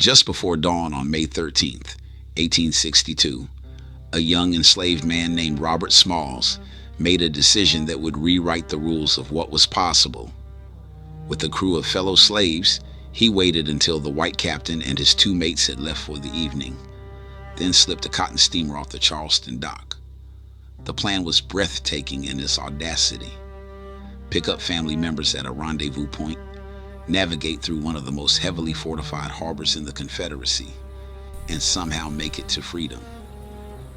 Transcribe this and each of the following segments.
Just before dawn on May 13th, 1862, a young enslaved man named Robert Smalls made a decision that would rewrite the rules of what was possible. With a crew of fellow slaves, he waited until the white captain and his two mates had left for the evening, then slipped a cotton steamer off the Charleston dock. The plan was breathtaking in its audacity. Pick up family members at a rendezvous point, navigate through one of the most heavily fortified harbors in the Confederacy, and somehow make it to freedom.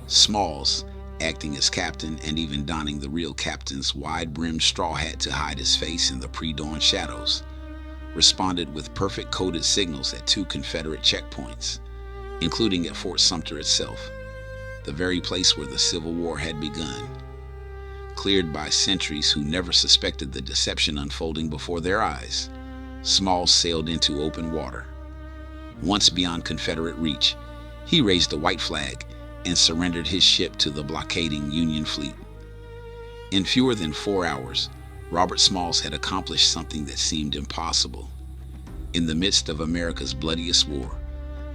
Smalls, acting as captain and even donning the real captain's wide-brimmed straw hat to hide his face in the pre-dawn shadows, responded with perfect coded signals at two Confederate checkpoints, including at Fort Sumter itself, the very place where the Civil War had begun. Cleared by sentries who never suspected the deception unfolding before their eyes, Smalls sailed into open water. Once beyond Confederate reach, he raised a white flag and surrendered his ship to the blockading Union fleet. In fewer than 4 hours, Robert Smalls had accomplished something that seemed impossible. In the midst of America's bloodiest war,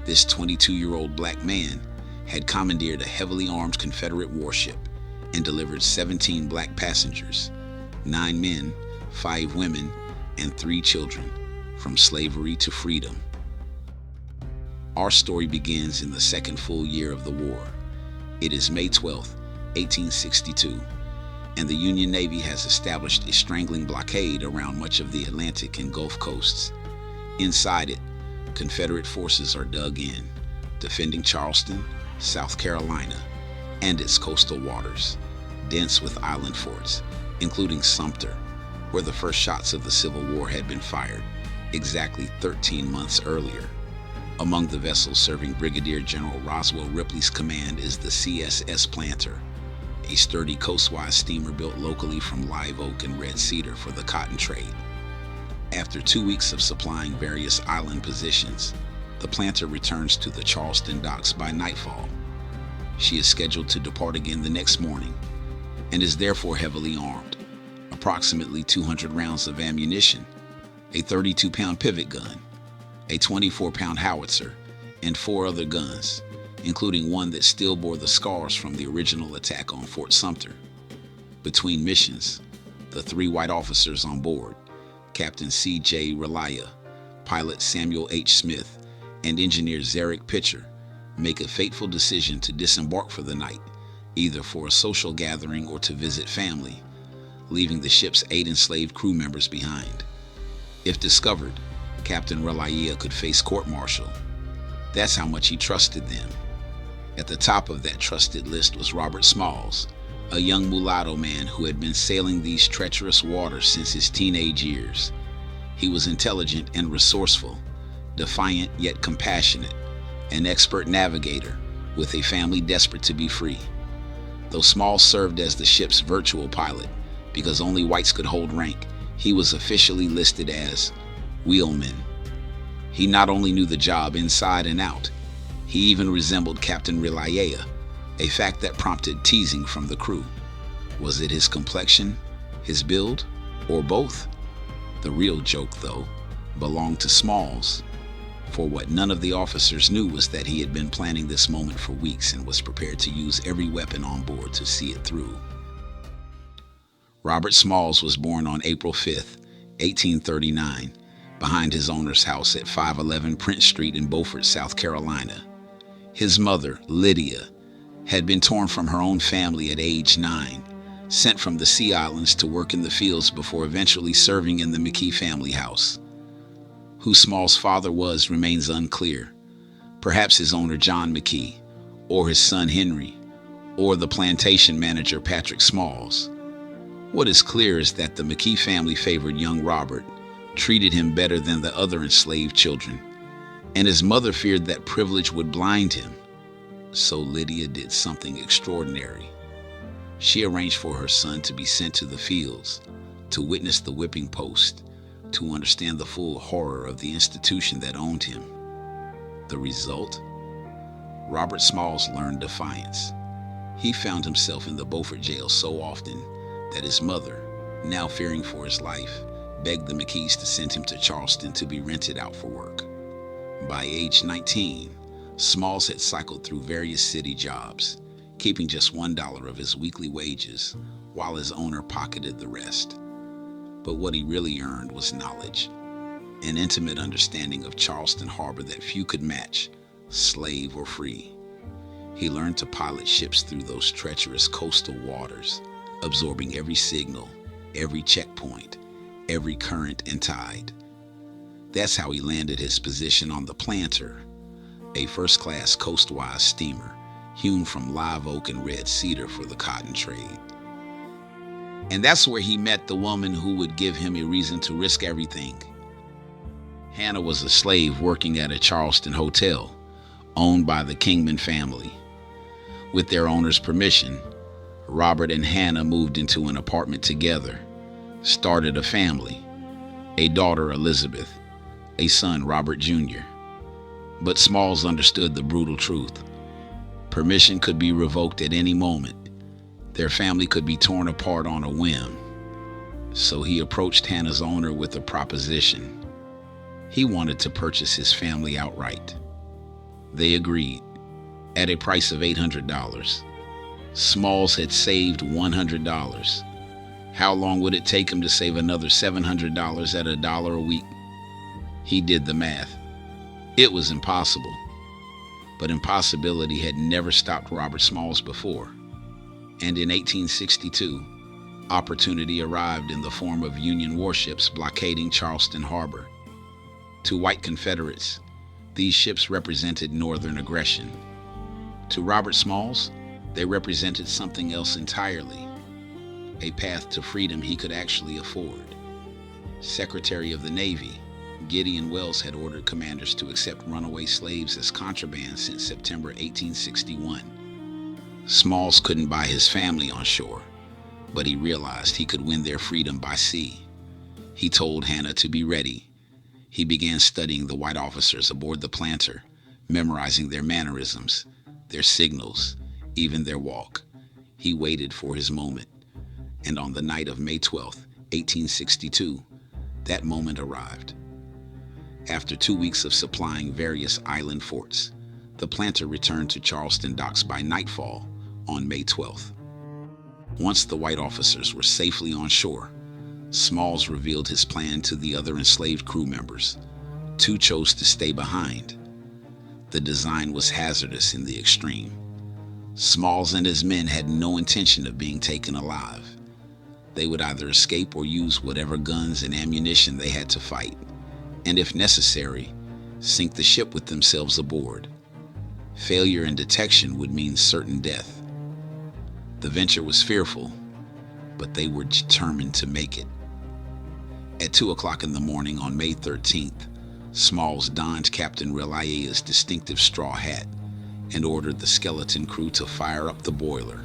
this 22-year-old black man had commandeered a heavily armed Confederate warship and delivered 17 black passengers, 9 men, 5 women, and 3 children, from slavery to freedom. Our story begins in the second full year of the war. It is May 12th, 1862, and the Union Navy has established a strangling blockade around much of the Atlantic and Gulf coasts. Inside it, Confederate forces are dug in, defending Charleston, South Carolina, and its coastal waters, dense with island forts, including Sumter, where the first shots of the Civil War had been fired exactly 13 months earlier. Among the vessels serving Brigadier General Roswell Ripley's command is the C.S.S. Planter, a sturdy coastwise steamer built locally from live oak and red cedar for the cotton trade. After 2 weeks of supplying various island positions, the Planter returns to the Charleston docks by nightfall. She is scheduled to depart again the next morning and is therefore heavily armed, approximately 200 rounds of ammunition, a 32-pound pivot gun, a 24-pound howitzer, and 4 other guns, including one that still bore the scars from the original attack on Fort Sumter. Between missions, the 3 white officers on board, Captain C.J. Relia, pilot Samuel H. Smith, and engineer Zarek Pitcher, make a fateful decision to disembark for the night, either for a social gathering or to visit family, leaving the ship's 8 enslaved crew members behind. If discovered, Captain Relia could face court-martial. That's how much he trusted them. At the top of that trusted list was Robert Smalls, a young mulatto man who had been sailing these treacherous waters since his teenage years. He was intelligent and resourceful, defiant yet compassionate, an expert navigator with a family desperate to be free. Though Smalls served as the ship's virtual pilot, because only whites could hold rank, he was officially listed as wheelman. He not only knew the job inside and out, he even resembled Captain Relia, a fact that prompted teasing from the crew. Was it his complexion, his build, or both? The real joke, though, belonged to Smalls, for what none of the officers knew was that he had been planning this moment for weeks and was prepared to use every weapon on board to see it through. Robert Smalls was born on April 5th, 1839, behind his owner's house at 511 Prince Street in Beaufort, South Carolina. His mother, Lydia, had been torn from her own family at age 9, sent from the Sea Islands to work in the fields before eventually serving in the McKee family house. Who Smalls' father was remains unclear. Perhaps his owner John McKee, or his son Henry, or the plantation manager Patrick Smalls. What is clear is that the McKee family favored young Robert, treated him better than the other enslaved children, and his mother feared that privilege would blind him. So Lydia did something extraordinary. She arranged for her son to be sent to the fields, to witness the whipping post, to understand the full horror of the institution that owned him. The result? Robert Smalls learned defiance. He found himself in the Beaufort jail so often that his mother, now fearing for his life, begged the McKees to send him to Charleston to be rented out for work. By age 19, Smalls had cycled through various city jobs, keeping just $1 of his weekly wages while his owner pocketed the rest. But what he really earned was knowledge, an intimate understanding of Charleston Harbor that few could match, slave or free. He learned to pilot ships through those treacherous coastal waters, absorbing every signal, every checkpoint, every current and tide. That's how he landed his position on the Planter, a first-class coastwise steamer hewn from live oak and red cedar for the cotton trade. And that's where he met the woman who would give him a reason to risk everything. Hannah was a slave working at a Charleston hotel, owned by the Kingman family. With their owner's permission, Robert and Hannah moved into an apartment together, started a family, a daughter, Elizabeth, a son, Robert Jr. But Smalls understood the brutal truth. Permission could be revoked at any moment. Their family could be torn apart on a whim. So he approached Hannah's owner with a proposition. He wanted to purchase his family outright. They agreed, at a price of $800. Smalls had saved $100. How long would it take him to save another $700 at $1 a week? He did the math. It was impossible. But impossibility had never stopped Robert Smalls before. And in 1862, opportunity arrived in the form of Union warships blockading Charleston Harbor. To white Confederates, these ships represented Northern aggression. To Robert Smalls, they represented something else entirely, a path to freedom he could actually afford. Secretary of the Navy, Gideon Welles had ordered commanders to accept runaway slaves as contraband since September 1861. Smalls couldn't buy his family on shore, but he realized he could win their freedom by sea. He told Hannah to be ready. He began studying the white officers aboard the Planter, memorizing their mannerisms, their signals, even their walk. He waited for his moment, and on the night of May 12, 1862, that moment arrived. After 2 weeks of supplying various island forts, the Planter returned to Charleston docks by nightfall on May 12th. Once the white officers were safely on shore, Smalls revealed his plan to the other enslaved crew members. 2 chose to stay behind. The design was hazardous in the extreme. Smalls and his men had no intention of being taken alive. They would either escape or use whatever guns and ammunition they had to fight, and if necessary, sink the ship with themselves aboard. Failure in detection would mean certain death. The venture was fearful, but they were determined to make it. At 2 o'clock in the morning on May 13th, Smalls donned Captain Relia's distinctive straw hat and ordered the skeleton crew to fire up the boiler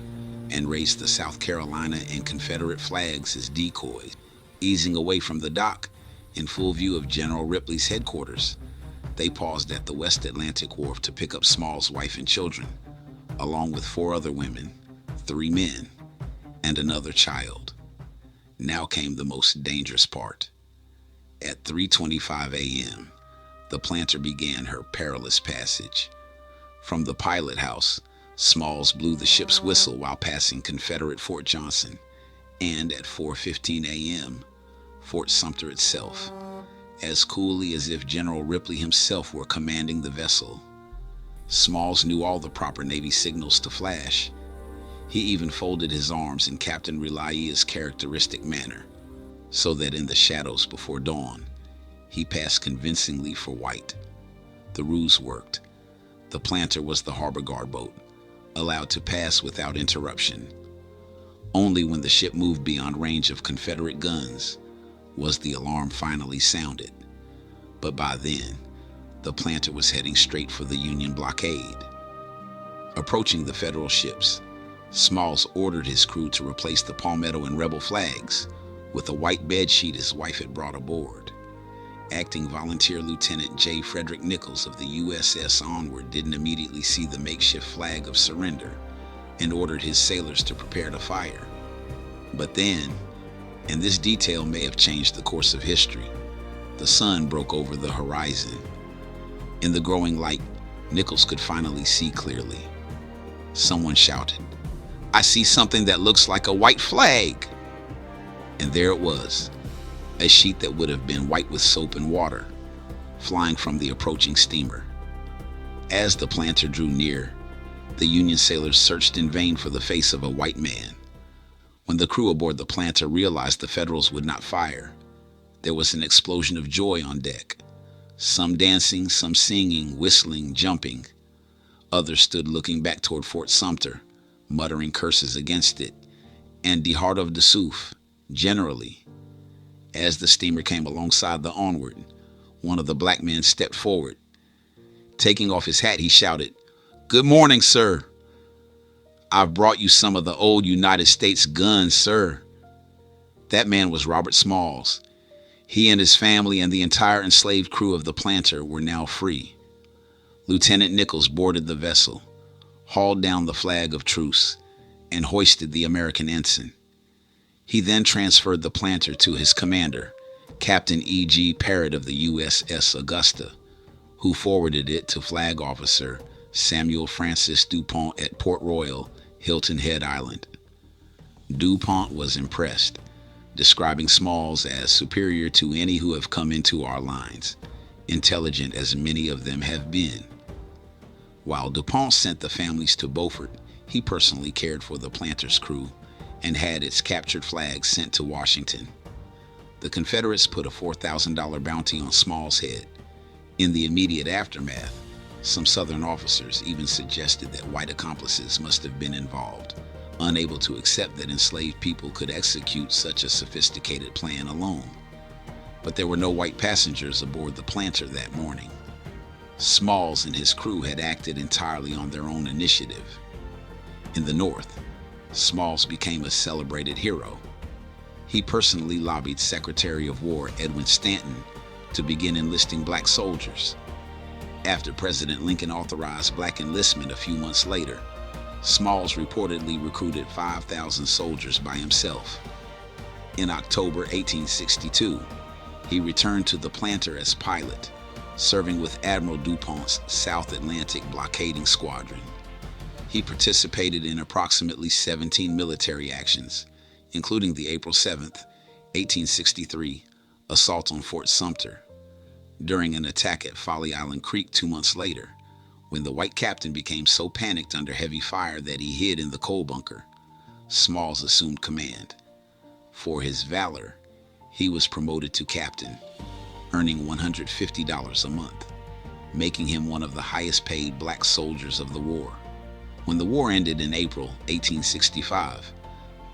and raise the South Carolina and Confederate flags as decoys. Easing away from the dock, in full view of General Ripley's headquarters, they paused at the West Atlantic Wharf to pick up Smalls' wife and children, along with 4 other women, 3 men, and another child. Now came the most dangerous part. At 3:25 a.m., the Planter began her perilous passage. From the pilot house, Smalls blew the ship's whistle while passing Confederate Fort Johnson, and at 4:15 a.m., Fort Sumter itself, as coolly as if General Ripley himself were commanding the vessel. Smalls knew all the proper Navy signals to flash. He even folded his arms in Captain Relia's characteristic manner, so that in the shadows before dawn, he passed convincingly for white. The ruse worked. The Planter was the harbor guard boat, allowed to pass without interruption. Only when the ship moved beyond range of Confederate guns was the alarm finally sounded. But by then, the Planter was heading straight for the Union blockade. Approaching the Federal ships, Smalls ordered his crew to replace the palmetto and rebel flags with a white bedsheet his wife had brought aboard. Acting Volunteer Lieutenant J. Frederick Nichols of the U.S.S. Onward didn't immediately see the makeshift flag of surrender and ordered his sailors to prepare to fire. But then, and this detail may have changed the course of history, the sun broke over the horizon. In the growing light, Nichols could finally see clearly. Someone shouted, "I see something that looks like a white flag!" And there it was, a sheet that would have been white with soap and water, flying from the approaching steamer. As the planter drew near, the Union sailors searched in vain for the face of a white man. When the crew aboard the planter realized the Federals would not fire, there was an explosion of joy on deck. Some dancing, some singing, whistling, jumping. Others stood looking back toward Fort Sumter, muttering curses against it, and the heart of the Sioux, generally. As the steamer came alongside the Onward, one of the black men stepped forward. Taking off his hat, he shouted, "Good morning, sir. I've brought you some of the old United States guns, sir." That man was Robert Smalls. He and his family and the entire enslaved crew of the planter were now free. Lieutenant Nichols boarded the vessel, hauled down the flag of truce, and hoisted the American ensign. He then transferred the planter to his commander, Captain E.G. Parrott of the U.S.S. Augusta, who forwarded it to Flag Officer Samuel Francis DuPont at Port Royal, Hilton Head Island. DuPont was impressed, describing Smalls as superior to any who have come into our lines, intelligent as many of them have been. While DuPont sent the families to Beaufort, he personally cared for the planter's crew and had its captured flags sent to Washington. The Confederates put a $4,000 bounty on Smalls' head. In the immediate aftermath, some Southern officers even suggested that white accomplices must have been involved, unable to accept that enslaved people could execute such a sophisticated plan alone. But there were no white passengers aboard the planter that morning. Smalls and his crew had acted entirely on their own initiative. In the North, Smalls became a celebrated hero. He personally lobbied Secretary of War Edwin Stanton to begin enlisting black soldiers. After President Lincoln authorized black enlistment a few months later, Smalls reportedly recruited 5,000 soldiers by himself. In October 1862, he returned to the planter as pilot, serving with Admiral DuPont's South Atlantic blockading squadron. He participated in approximately 17 military actions, including the April 7, 1863, assault on Fort Sumter. During an attack at Folly Island Creek 2 months later, when the white captain became so panicked under heavy fire that he hid in the coal bunker, Smalls assumed command. For his valor, he was promoted to captain, earning $150 a month, making him one of the highest paid black soldiers of the war. When the war ended in April 1865,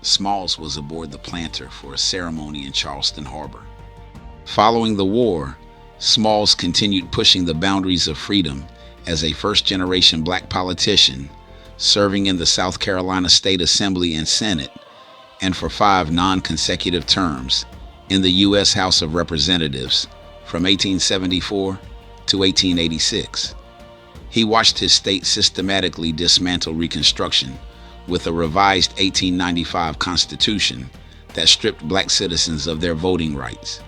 Smalls was aboard the planter for a ceremony in Charleston Harbor. Following the war, Smalls continued pushing the boundaries of freedom as a first-generation black politician, serving in the South Carolina State Assembly and Senate, and for 5 non-consecutive terms in the U.S. House of Representatives from 1874 to 1886. He watched his state systematically dismantle Reconstruction with a revised 1895 Constitution that stripped black citizens of their voting rights.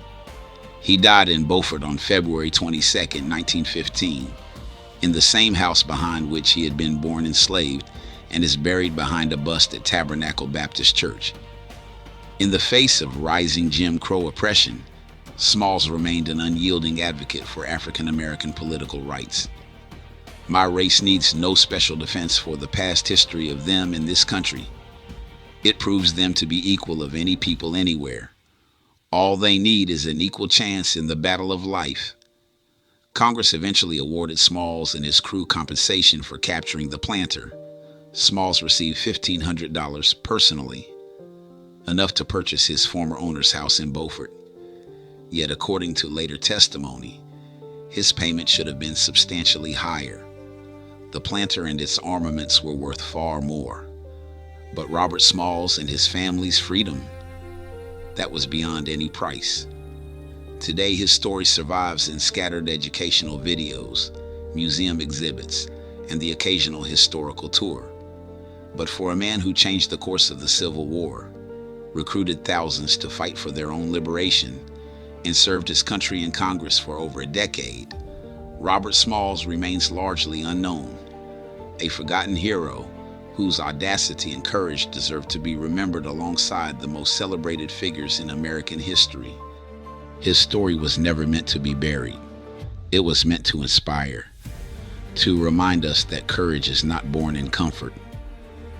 He died in Beaufort on February 22, 1915, in the same house behind which he had been born enslaved, and is buried behind a bust at Tabernacle Baptist Church. In the face of rising Jim Crow oppression, Smalls remained an unyielding advocate for African American political rights. My race needs no special defense for the past history of them in this country. It proves them to be equal of any people anywhere. All they need is an equal chance in the battle of life. Congress eventually awarded Smalls and his crew compensation for capturing the planter. Smalls received $1,500 personally, enough to purchase his former owner's house in Beaufort. Yet, according to later testimony, his payment should have been substantially higher. The planter and its armaments were worth far more. But Robert Smalls and his family's freedom, that was beyond any price. Today, his story survives in scattered educational videos, museum exhibits, and the occasional historical tour. But for a man who changed the course of the Civil War, recruited thousands to fight for their own liberation, and served his country in Congress for over a decade, Robert Smalls remains largely unknown, a forgotten hero whose audacity and courage deserve to be remembered alongside the most celebrated figures in American history. His story was never meant to be buried. It was meant to inspire, to remind us that courage is not born in comfort,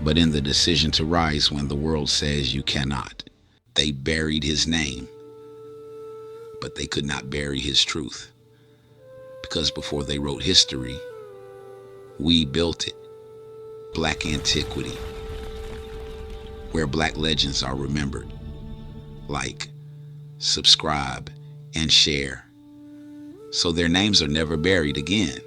but in the decision to rise when the world says you cannot. They buried his name, but they could not bury his truth, because before they wrote history, we built it. Black Antiquity, where Black legends are remembered. Like, subscribe, and share, so their names are never buried again.